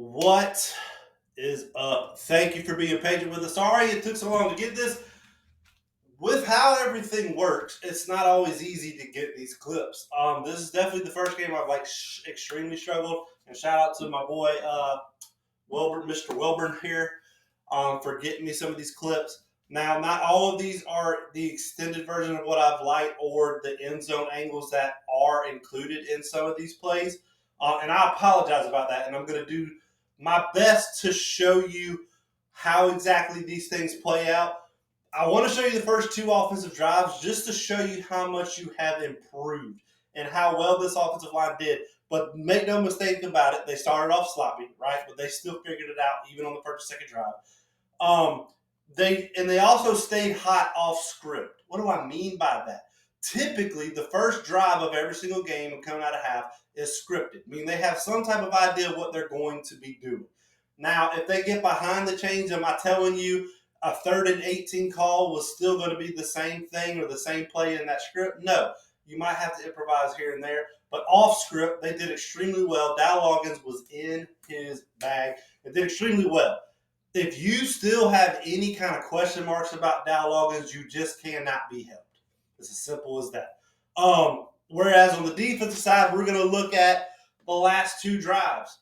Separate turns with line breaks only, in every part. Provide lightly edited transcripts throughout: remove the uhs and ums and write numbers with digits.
What is up? Thank you for being patient with us. Sorry it took so long to get this. With how everything works, it's not always easy to get these clips. This is definitely the first game I've extremely struggled. And shout out to my boy Wilbur, Mr. Wilburn here, for getting me some of these clips. Now, not all of these are the extended version of what I've liked or the end zone angles that are included in some of these plays. And I apologize about that. And I'm going to do my best to show you how exactly these things play out. I want to show you the first two offensive drives just to show you how much you have improved and how well this offensive line did. But make no mistake about it, they started off sloppy, right? But they still figured it out even on the first and second drive. They also stayed hot off script. What do I mean by that? Typically, the first drive of every single game coming out of half is scripted. I mean, they have some type of idea of what they're going to be doing. Now, if they get behind the chains, am I telling you a 3rd and 18 call was still going to be the same thing or the same play in that script? No. You might have to improvise here and there. But off script, they did extremely well. Dow Loggins was in his bag. It did extremely well. If you still have any kind of question marks about Dow Loggins, you just cannot be helped. It's as simple as that. Whereas on the defensive side, we're going to look at the last two drives.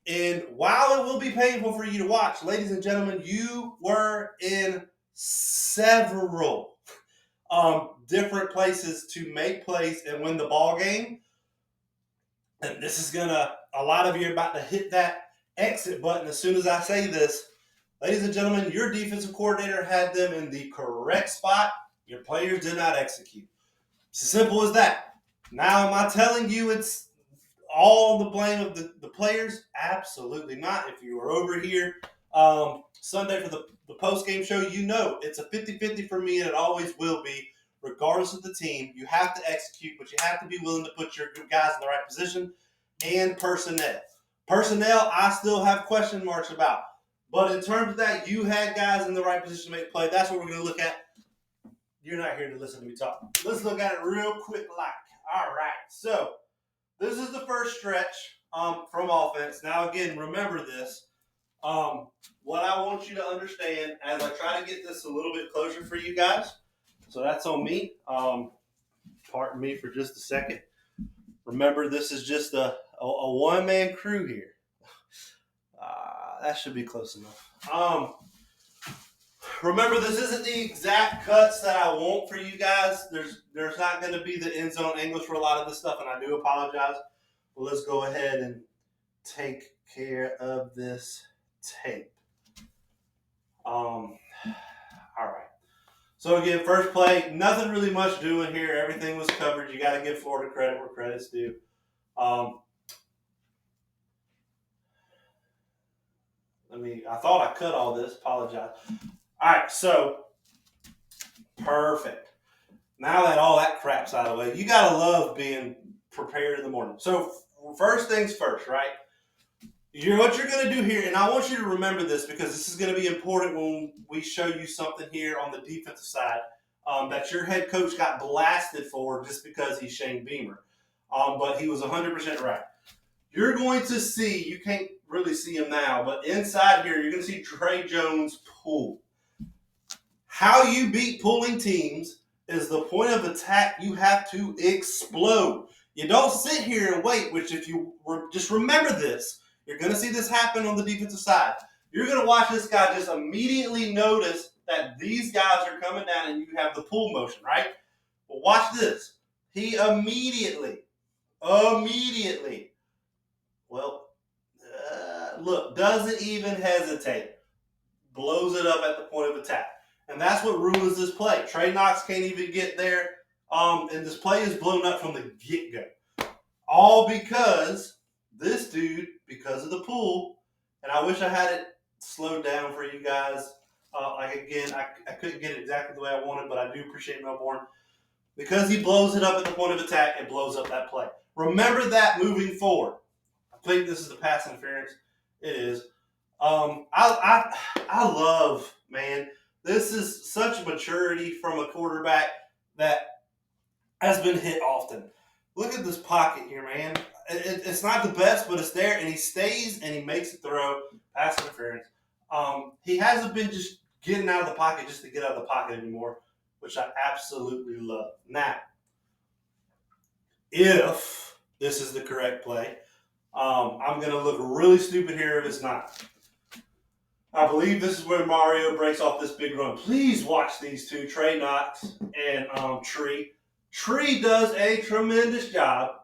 And while it will be painful for you to watch, ladies and gentlemen, you were in several different places to make plays and win the ball game. And this is a lot of you are about to hit that exit button as soon as I say this. Ladies and gentlemen, your defensive coordinator had them in the correct spot. Your players did not execute. It's as simple as that. Now, am I telling you it's all the blame of the players? Absolutely not. If you were over here Sunday for the post-game show, you know it's a 50-50 for me, and it always will be, regardless of the team. You have to execute, but you have to be willing to put your guys in the right position and personnel. Personnel, I still have question marks about. But in terms of that, you had guys in the right position to make play. That's what we're going to look at. You're not here to listen to me talk. Let's look at it real quick like. All right. So this is the first stretch from offense. Now, again, remember this. What I want you to understand as I try to get this a little bit closer for you guys. So that's on me. Pardon me for just a second. Remember, this is just a one-man crew here. That should be close enough. Remember, this isn't the exact cuts that I want for you guys. There's not going to be the end zone angles for a lot of this stuff, and I do apologize. Well, let's go ahead and take care of this tape. All right. So again, first play, nothing really much doing here. Everything was covered. You got to give Florida credit where credit's due. I thought I cut all this. Apologize. All right, so perfect. Now that all that crap's out of the way, you gotta love being prepared in the morning. So first things first, right? What you're gonna do here, and I want you to remember this because this is gonna be important when we show you something here on the defensive side that your head coach got blasted for just because he's Shane Beamer, but he was 100% right. You're going to see, you can't really see him now, but inside here, you're going to see Trey Jones pull. How you beat pulling teams is the point of attack. You have to explode. You don't sit here and wait, which if you just remember this, you're going to see this happen on the defensive side. You're going to watch this guy just immediately notice that these guys are coming down and you have the pull motion, right? Well, watch this. He immediately, doesn't even hesitate. Blows it up at the point of attack. And that's what ruins this play. Trey Knox can't even get there. And this play is blown up from the get-go. All because this dude, because of the pull, and I wish I had it slowed down for you guys. I couldn't get it exactly the way I wanted, but I do appreciate Melbourne. Because he blows it up at the point of attack, it blows up that play. Remember that moving forward. I think this is the pass interference. It is. I love, man, this is such maturity from a quarterback that has been hit often. Look at this pocket here, man. it's not the best, but it's there, and he stays and he makes a throw, pass interference. He hasn't been just getting out of the pocket just to get out of the pocket anymore, which I absolutely love. Now, if this is the correct play, I'm going to look really stupid here if it's not. I believe this is where Mario breaks off this big run. Please watch these two, Trey Knox and Tree. Tree does a tremendous job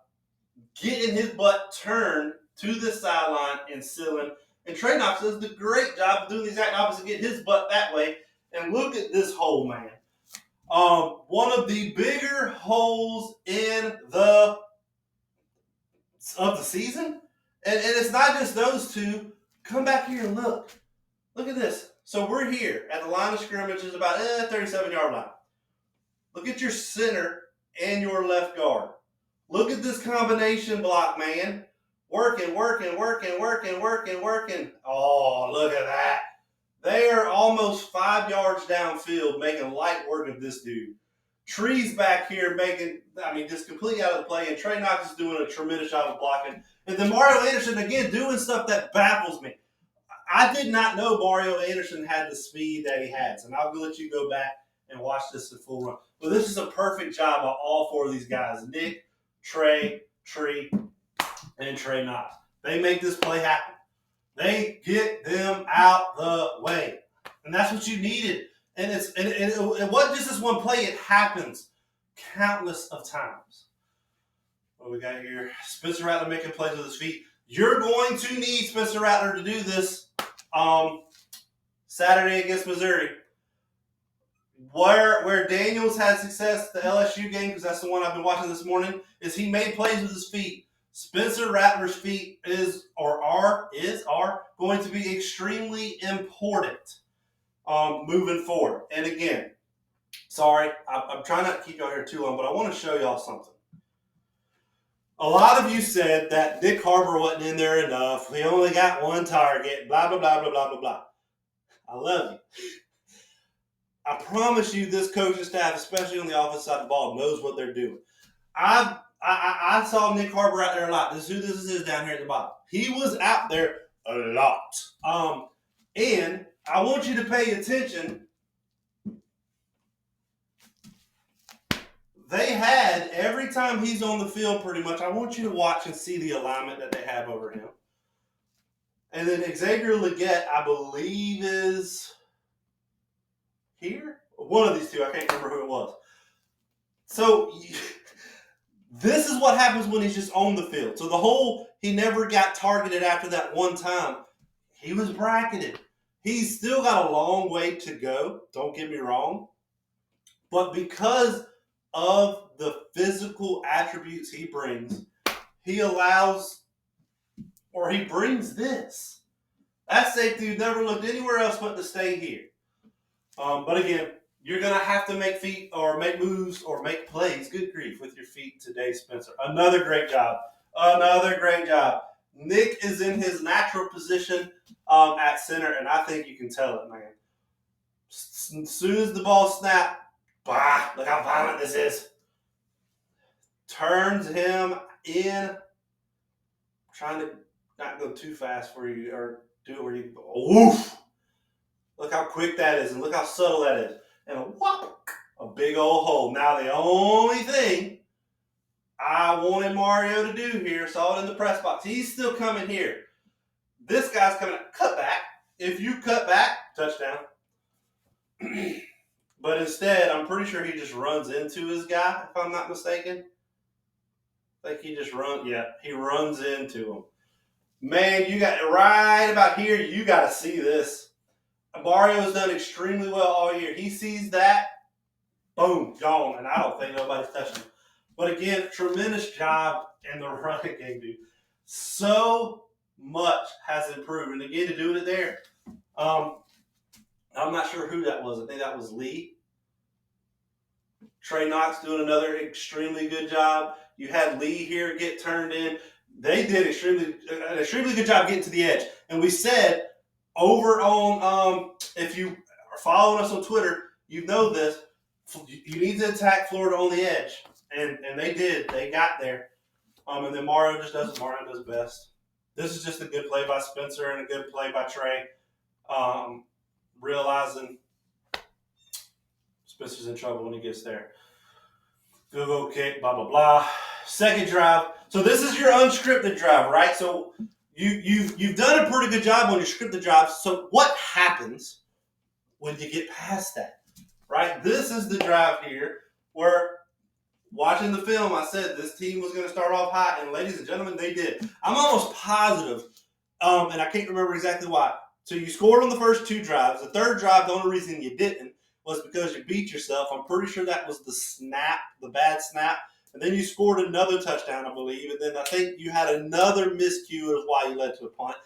getting his butt turned to the sideline and sealing. And Trey Knox does the great job of doing the exact opposite, get his butt that way. And look at this hole, man. One of the bigger holes in the season. And it's not just those two. Come back here and look. Look at this. So we're here at the line of scrimmage, is about 37-yard line. Look at your center and your left guard. Look at this combination block, man. Working. Oh, look at that. They are almost 5 yards downfield making light work of this dude. Tree's back here just completely out of the play, and Trey Knox is doing a tremendous job of blocking. And then Mario Anderson, again, doing stuff that baffles me. I did not know Mario Anderson had the speed that he has, and I'll let you go back and watch this in full run. But this is a perfect job by all four of these guys, Nick, Trey, Tree, and Trey Knox. They make this play happen. They get them out the way. And that's what you needed. And it wasn't just this one play. It happens countless of times. What we got here? Spencer Rattler making plays with his feet. You're going to need Spencer Rattler to do this Saturday against Missouri. Where Daniels had success, the LSU game, because that's the one I've been watching this morning, is he made plays with his feet. Spencer Rattler's feet are going to be extremely important moving forward. And again, sorry, I'm trying not to keep y'all here too long, but I want to show y'all something. A lot of you said that Nick Harbor wasn't in there enough. He only got one target, blah, blah, blah, blah, blah, blah, blah. I love you. I promise you this coaching staff, especially on the offensive side of the ball, knows what they're doing. I saw Nick Harbor out there a lot. This is who this is down here at the bottom. He was out there a lot. And I want you to pay attention. They had, every time he's on the field pretty much, I want you to watch and see the alignment that they have over him. And then Xavier Legette, I believe, is here. One of these two, I can't remember who it was. So this is what happens when he's just on the field. So the whole, he never got targeted after that one time. He was bracketed. He's still got a long way to go. Don't get me wrong. But because of the physical attributes he brings, he brings this. That safety who never looked anywhere else but to stay here. But again, you're going to have to make feet or make moves or make plays, good grief, with your feet today, Spencer. Another great job. Nick is in his natural position at center, and I think you can tell it, man. As soon as the ball snapped, look how violent this is. Turns him in. Trying to not go too fast for you or do it where you go. Oof! Look how quick that is and look how subtle that is. And a big old hole. Now the only thing I wanted Mario to do here, saw it in the press box. He's still coming here. This guy's coming out. Cut back. If you cut back, touchdown. But instead, I'm pretty sure he just runs into his guy, if I'm not mistaken. I think he just he runs into him. Man, you got right about here, you got to see this. Mario's done extremely well all year. He sees that, boom, gone, and I don't think nobody's touching him. But again, tremendous job in the running game, dude. So much has improved. And again, to do it there, I'm not sure who that was. I think that was Lee. Trey Knox doing another extremely good job. You had Lee here get turned in. They did an extremely good job getting to the edge. And we said over on, if you are following us on Twitter, you know this. You need to attack Florida on the edge. And they did. They got there. And then Mario just does what Mario does best. This is just a good play by Spencer and a good play by Trey. Realizing Spencer's in trouble when he gets there. Field goal kick, blah, blah, blah. Second drive. So this is your unscripted drive, right? So you've done a pretty good job on your scripted drives. So what happens when you get past that, right? This is the drive here where watching the film, I said this team was going to start off hot, and ladies and gentlemen, they did. I'm almost positive, and I can't remember exactly why. So you scored on the first two drives. The third drive, the only reason you didn't was because you beat yourself. I'm pretty sure that was the bad snap. And then you scored another touchdown, I believe. And then I think you had another miscue is why you led to a punt.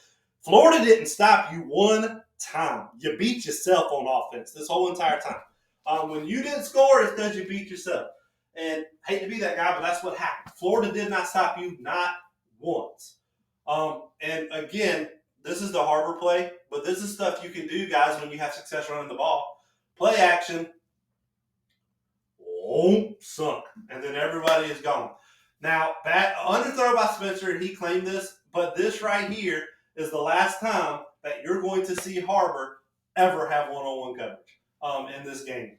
Florida didn't stop you one time. You beat yourself on offense this whole entire time. When you didn't score, it's because you beat yourself. And I hate to be that guy, but that's what happened. Florida did not stop you, not once. And again, this is the Harbor play, but this is stuff you can do, guys, when you have success running the ball. Play action. Sunk. And then everybody is gone. Now, that underthrow by Spencer, and he claimed this, but this right here is the last time that you're going to see Harbor ever have one-on-one coverage in this game.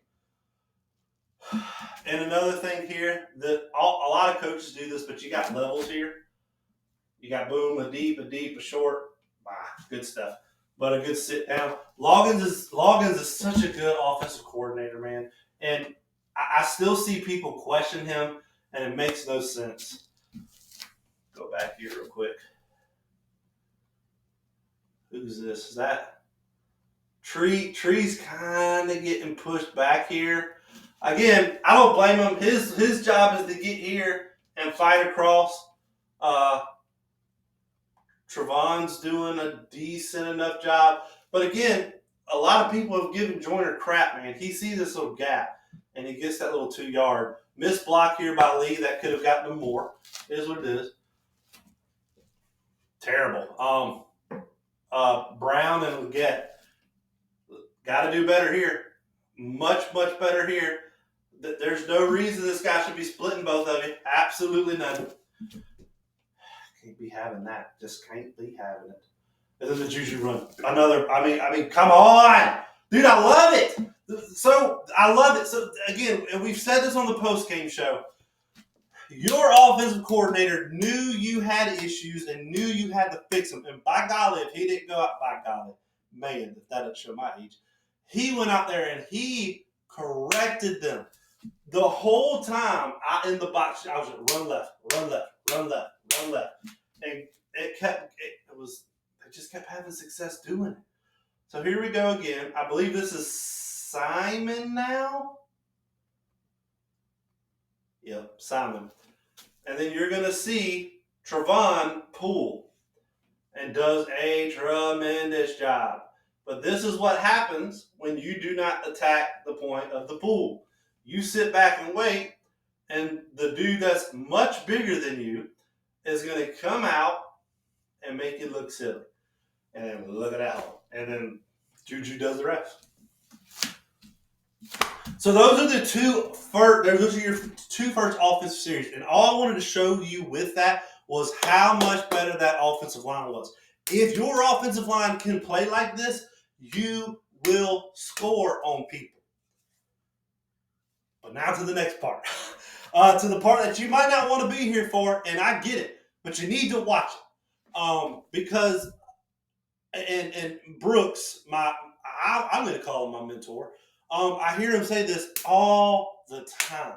And another thing here, that a lot of coaches do this, but you got levels here. You got boom, a deep, a short. Good stuff. But a good sit down. Loggins is such a good offensive coordinator, man. And I still see people question him, and it makes no sense. Go back here real quick. Who's this? Is that Tree's kind of getting pushed back here. Again, I don't blame him. His job is to get here and fight across. Trevon's doing a decent enough job. But again, a lot of people have given Joyner crap, man. He sees this little gap, and he gets that little 2-yard. Missed block here by Lee. That could have gotten him more. It is what it is. Terrible. Brown and Leggett. Got to do better here. Much, much better here. There's no reason this guy should be splitting both of you. Absolutely none. Can't be having that. Just can't be having it. And then the Juju run. Another. I mean, come on, dude. I love it. So I love it. So again, and we've said this on the post-game show. Your offensive coordinator knew you had issues and knew you had to fix them. And by golly, if he didn't go out, by golly, man, if that doesn't show my age, he went out there and he corrected them. The whole time in the box, I was like, run left, run left, run left, run left. And they just kept having success doing it. So here we go again. I believe this is Simon now. Yep, Simon. And then you're going to see Trevon pull and does a tremendous job. But this is what happens when you do not attack the point of the pull. You sit back and wait, and the dude that's much bigger than you is going to come out and make you look silly. And then look at that one. And then Juju does the rest. So those are your two first offensive series. And all I wanted to show you with that was how much better that offensive line was. If your offensive line can play like this, you will score on people. But now to the next part. To the part that you might not want to be here for, and I get it, but you need to watch it. Because Brooks, I'm going to call him my mentor. I hear him say this all the time.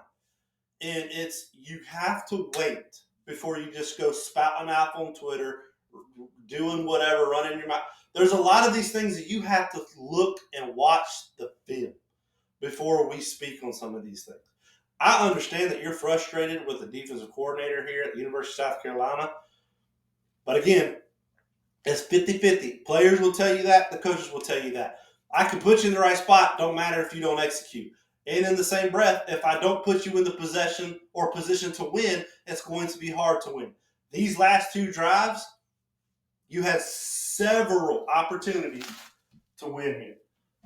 And it's, you have to wait before you just go spouting out on Twitter, doing whatever, running your mouth. There's a lot of these things that you have to look and watch the film before we speak on some of these things. I understand that you're frustrated with the defensive coordinator here at the University of South Carolina. But again, it's 50-50. Players will tell you that. The coaches will tell you that. I can put you in the right spot. Don't matter if you don't execute. And in the same breath, if I don't put you in the possession or position to win, it's going to be hard to win. These last two drives, you had several opportunities to win here.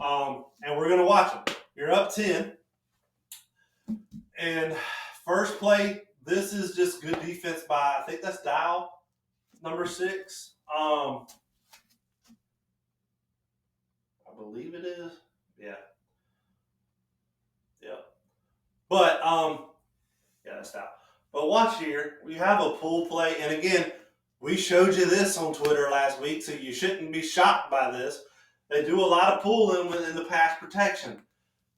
And we're going to watch them. You're up 10. And first play, This is just good defense by, I think that's Dial, number 6. I believe it is. Yeah. Yeah. But yeah, that's Dial. But watch here. We have a pull play, and again, we showed you this on Twitter last week, so you shouldn't be shocked by this. They do a lot of pulling within the pass protection.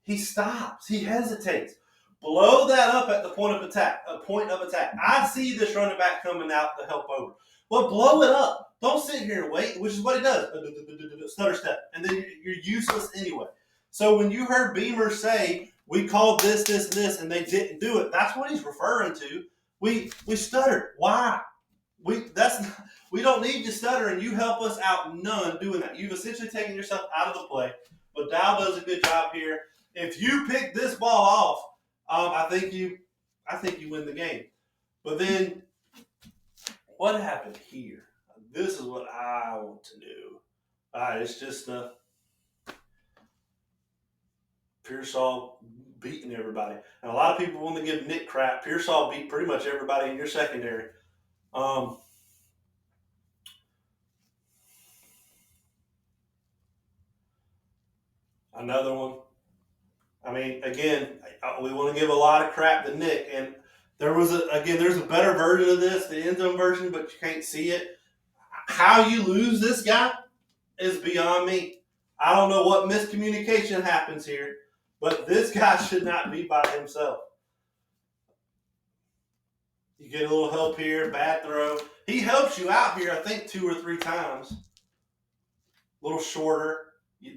He stops. He hesitates. Blow that up at the point of attack. I see this running back coming out to help over. Well, blow it up. Don't sit here and wait, which is what he does. Stutter step. And then you're useless anyway. So when you heard Beamer say, we called this, and they didn't do it, that's what he's referring to. We stuttered. Why? We don't need to stutter, and you help us out none doing that. You've essentially taken yourself out of the play. But Dow does a good job here. If you pick this ball off, I think you win the game. But then, what happened here? This is what I want to do. It's just Pearsall beating everybody, and a lot of people want to give Nick crap. Pearsall beat pretty much everybody in your secondary. Another one. I mean, again, we want to give a lot of crap to Nick, and there's a better version of this, the end zone version, but you can't see it. How you lose this guy is beyond me. I don't know what miscommunication happens here, but this guy should not be by himself. You get a little help here, bad throw. He helps you out here, I think, 2 or 3 times. A little shorter.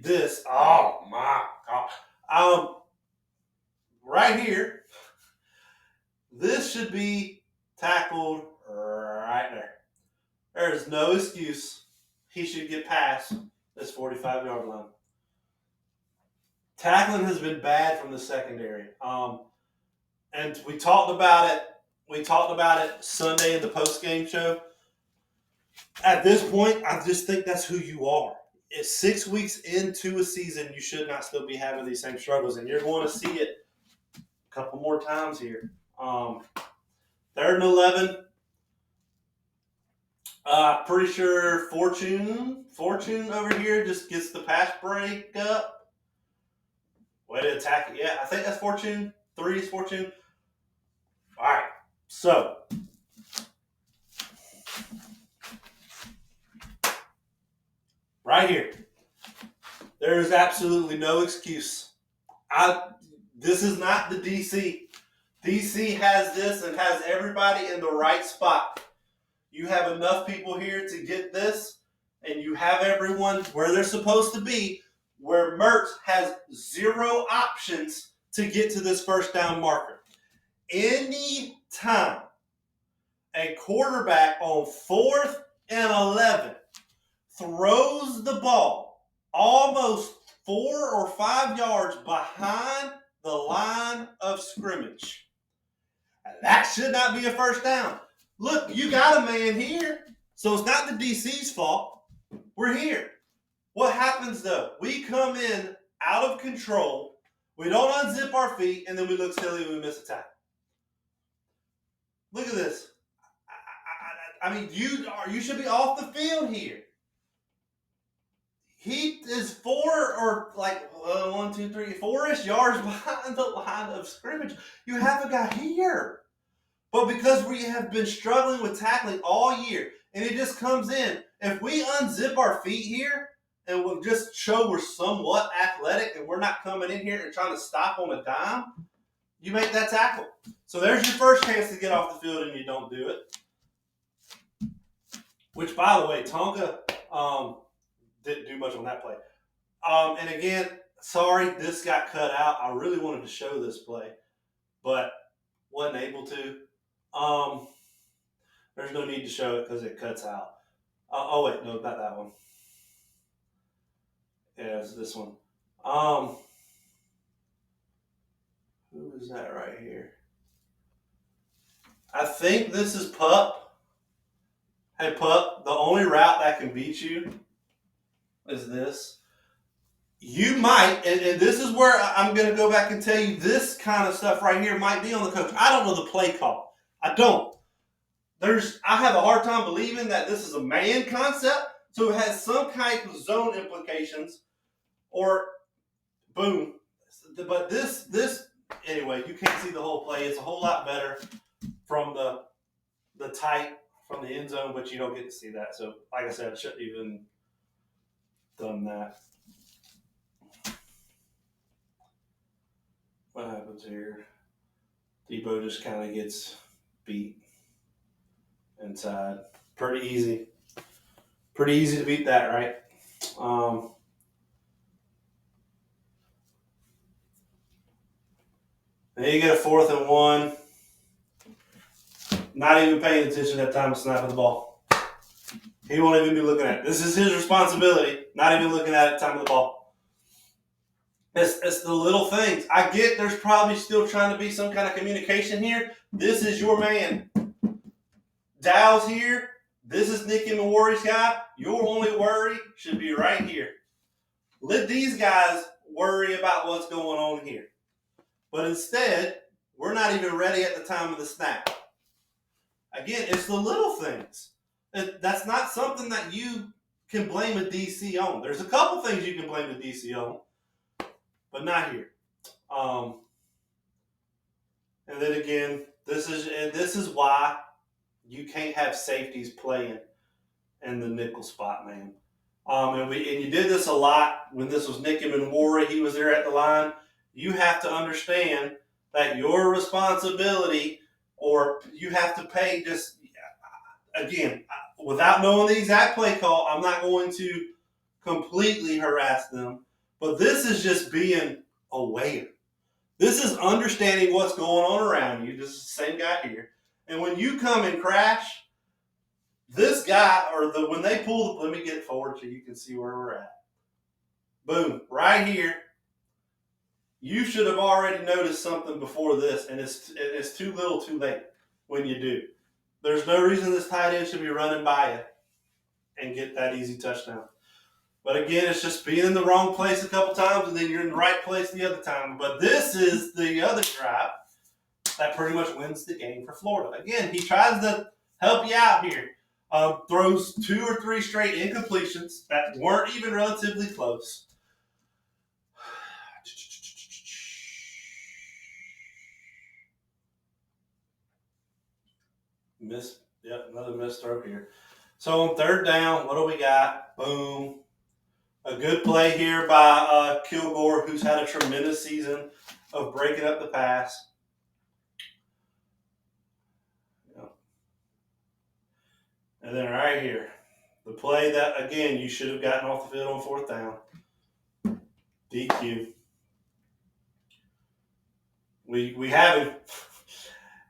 This, oh my God. Right here, this should be tackled right there. There is no excuse. He should get past this 45-yard line. Tackling has been bad from the secondary. And we talked about it. We talked about it Sunday in the post-game show. At this point, I just think that's who you are. It's 6 weeks into a season, you should not still be having these same struggles, and you're going to see it a couple more times here. 3rd and 11. Pretty sure Fortune over here just gets the pass break up. Way to attack it. Yeah, I think that's Fortune. 3 is Fortune. All right. So, right here, there is absolutely no excuse. This is not the DC. DC has this and has everybody in the right spot. You have enough people here to get this, and you have everyone where they're supposed to be, where Mertz has 0 options to get to this first down marker. Any time a quarterback on 4th and 11 throws the ball almost 4 or 5 yards behind the line of scrimmage, that should not be a first down. Look, you got a man here, so it's not the DC's fault. We're here. What happens, though? We come in out of control, we don't unzip our feet, and then we look silly and we miss a tackle. Look at this. I mean, you should be off the field here. He is 4-ish yards behind the line of scrimmage. You have a guy here. But because we have been struggling with tackling all year, and it just comes in, if we unzip our feet here and we'll just show we're somewhat athletic and we're not coming in here and trying to stop on a dime, you make that tackle. So there's your first chance to get off the field and you don't do it. Which, by the way, Tonka didn't do much on that play. And again, sorry, this got cut out. I really wanted to show this play, but wasn't able to. There's no need to show it because it cuts out. Oh, wait, no, not that one. Yeah, it's this one. Who is that right here? I think this is Pup. Hey, Pup, the only route that can beat you is this. You might, and this is where I'm going to go back and tell you this kind of stuff right here might be on the coach. I don't know the play call. I don't. I have a hard time believing that this is a man concept, so it has some kind of zone implications, or boom. But this anyway, you can't see the whole play. It's a whole lot better from the tight from the end zone, but you don't get to see that. So, like I said, I shouldn't even done that. What happens here? Debo just kind of gets beat inside. Pretty easy. Pretty easy to beat that, right? Then you get a 4th and 1. Not even paying attention that time snapping the ball. He won't even be looking at it. This is his responsibility. Not even looking at it time of the ball. It's the little things. I get there's probably still trying to be some kind of communication here. This is your man. Dow's here. This is Nicky Mawarri's guy. Your only worry should be right here. Let these guys worry about what's going on here. But instead, we're not even ready at the time of the snap. Again, it's the little things. That's not something that you can blame a DC on. There's a couple things you can blame the DC on, but not here. And then again, this is why you can't have safeties playing in the nickel spot, man. And you did this a lot when this was Nicky Mawarri. He was there at the line. You have to understand that your responsibility, or you have to pay. Just again, without knowing the exact play call, I'm not going to completely harass them. But this is just being aware. This is understanding what's going on around you. This is the same guy here. And when you come and crash, this guy, when they pull let me get forward so you can see where we're at. Boom, right here. You should have already noticed something before this, and it's too little too late when you do. There's no reason this tight end should be running by you and get that easy touchdown. But again, it's just being in the wrong place a couple times, and then you're in the right place the other time. But this is the other drive that pretty much wins the game for Florida. Again, he tries to help you out here. Throws 2 or 3 straight incompletions that weren't even relatively close. Another missed throw here. So on 3rd down, what do we got? Boom. A good play here by Kilgore, who's had a tremendous season of breaking up the pass. And then right here, the play that, again, you should have gotten off the field on 4th down. DQ. We have him.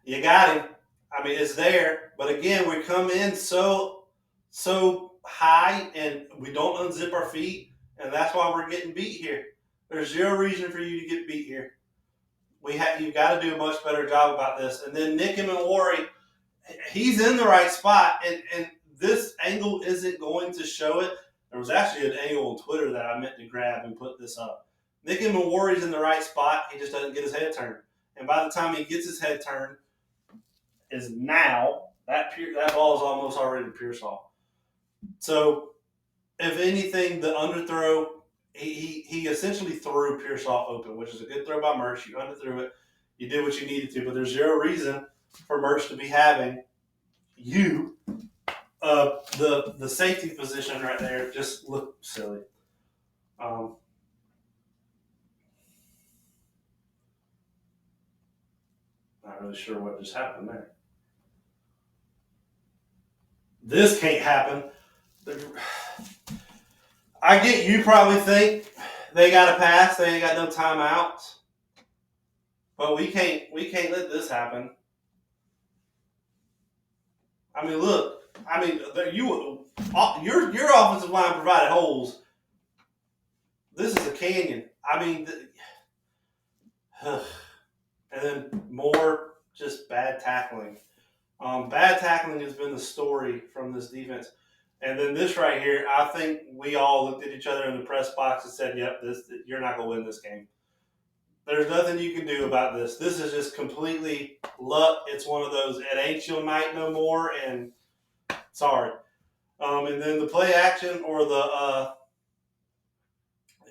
You got him. I mean, it's there. But again, we come in so high and we don't unzip our feet, and that's why we're getting beat here. There's zero reason for you to get beat here. You've got to do a much better job about this. And then Nicky Mawarri, he's in the right spot, and this angle isn't going to show it. There was actually an angle on Twitter that I meant to grab and put this up. Nicky Mawarri's in the right spot. He just doesn't get his head turned. And by the time he gets his head turned, is now that ball is almost already to Pearsall. So, if anything, the underthrow, he essentially threw Pearsall open, which is a good throw by Mertz. You underthrew it. You did what you needed to, but there's zero reason for Mertz to be having the safety position right there just look silly. Not really sure what just happened there. This can't happen. I get you probably think they got to pass. They ain't got no timeouts. But we can't let this happen. I mean, look. I mean, your offensive line provided holes. This is a canyon. I mean, and then more just bad tackling. Bad tackling has been the story from this defense. And then this right here, I think we all looked at each other in the press box and said, yep, you're not going to win this game. There's nothing you can do about this. This is just completely luck. It's one of those, it ain't your night no more, and sorry. And then the play action or the,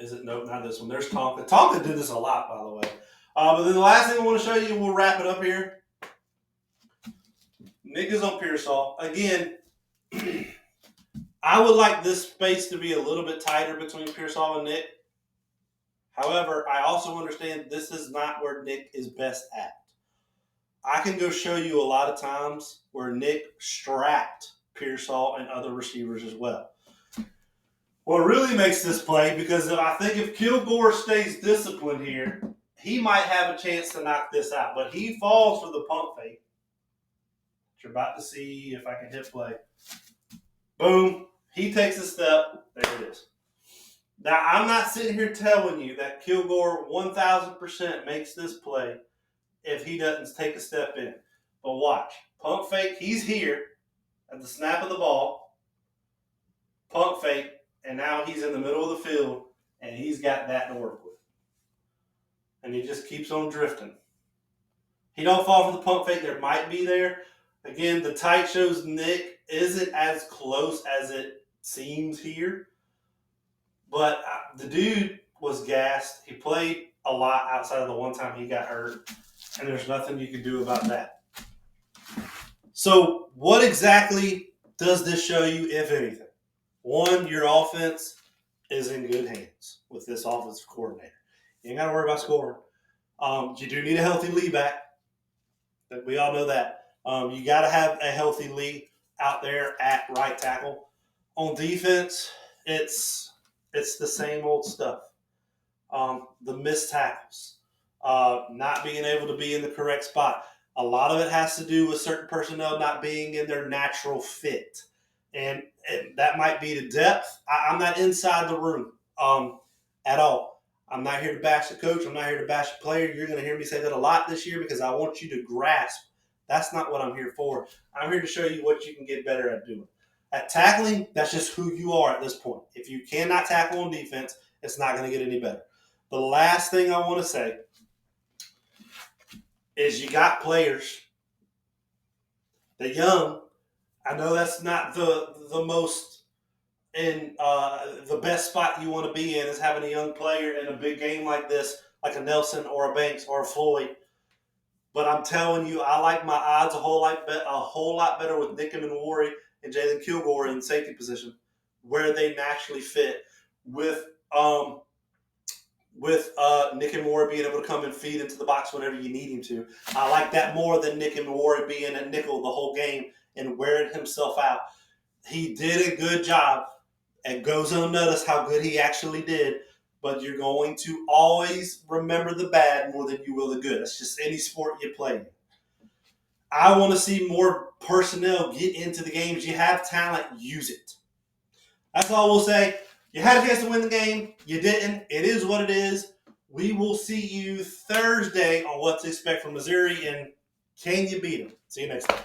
is it? Nope, not this one. There's Tonka. Tonka did this a lot, by the way. But then the last thing I want to show you, we'll wrap it up here. Nick is on Pearsall. Again, I would like this space to be a little bit tighter between Pearsall and Nick. However, I also understand this is not where Nick is best at. I can go show you a lot of times where Nick strapped Pearsall and other receivers as well. What really makes this play, because I think if Kilgore stays disciplined here, he might have a chance to knock this out. But he falls for the pump fake. You're about to see if I can hit play. Boom. He takes a step. There it is. Now, I'm not sitting here telling you that Kilgore 1,000% makes this play if he doesn't take a step in. But watch. Pump fake. He's here at the snap of the ball. Pump fake. And now he's in the middle of the field, and he's got that to work with. And he just keeps on drifting. He don't fall for the pump fake. There might be there. Again, the tight shows Nick isn't as close as it seems here. But the dude was gassed. He played a lot outside of the one time he got hurt. And there's nothing you can do about that. So what exactly does this show you, if anything? One, your offense is in good hands with this offensive coordinator. You ain't got to worry about scoring. You do need a healthy Lee back. We all know that. You got to have a healthy Lee out there at right tackle. On defense, it's the same old stuff. The missed tackles, not being able to be in the correct spot. A lot of it has to do with certain personnel not being in their natural fit. And that might be the depth. I'm not inside the room at all. I'm not here to bash the coach. I'm not here to bash the player. You're going to hear me say that a lot this year because I want you to grasp. That's not what I'm here for. I'm here to show you what you can get better at doing. At tackling, that's just who you are at this point. If you cannot tackle on defense, it's not going to get any better. The last thing I want to say is you got players. They're young. I know that's not the most in the best spot you want to be in is having a young player in a big game like this, like a Nelson or a Banks or a Floyd. But I'm telling you, I like my odds a whole lot better with Nick Emmanwori and Jalen Kilgore in safety position, where they naturally fit with Nick Emmanwori being able to come and feed into the box whenever you need him to. I like that more than Nick Emmanwori being a nickel the whole game and wearing himself out. He did a good job. It goes unnoticed how good he actually did, but you're going to always remember the bad more than you will the good. It's just any sport you play. I want to see more personnel get into the games. You have talent, use it. That's all we'll say. You had a chance to win the game. You didn't. It is what it is. We will see you Thursday on what to expect from Missouri, and can you beat them? See you next time.